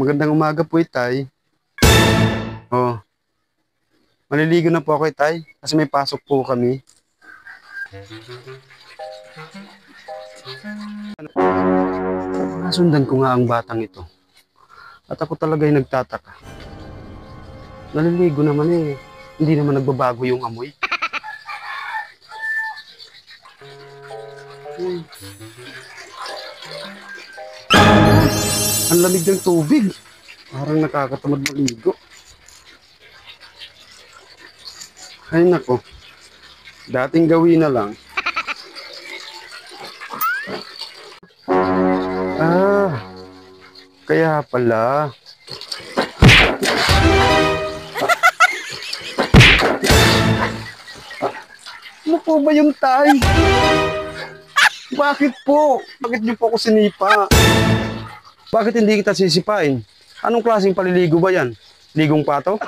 Magandang umaga po, Itay. Oh, maliligo na po ako, Itay. Kasi may pasok po kami. Nasundan ko nga ang batang ito. At ako talaga ay nagtataka. Naliligo naman eh. Hindi naman nagbabago yung amoy. Ang lamig ng tubig. Parang nakakatamad maligo. Ay nako. Dating gawin na lang. Ah, kaya pala. Ano po ba yung tay? Bakit po? Bakit niyo po ako sinipa? Bakit hindi kita sisipain? Anong klaseng paliligo ba yan? Ligong pato?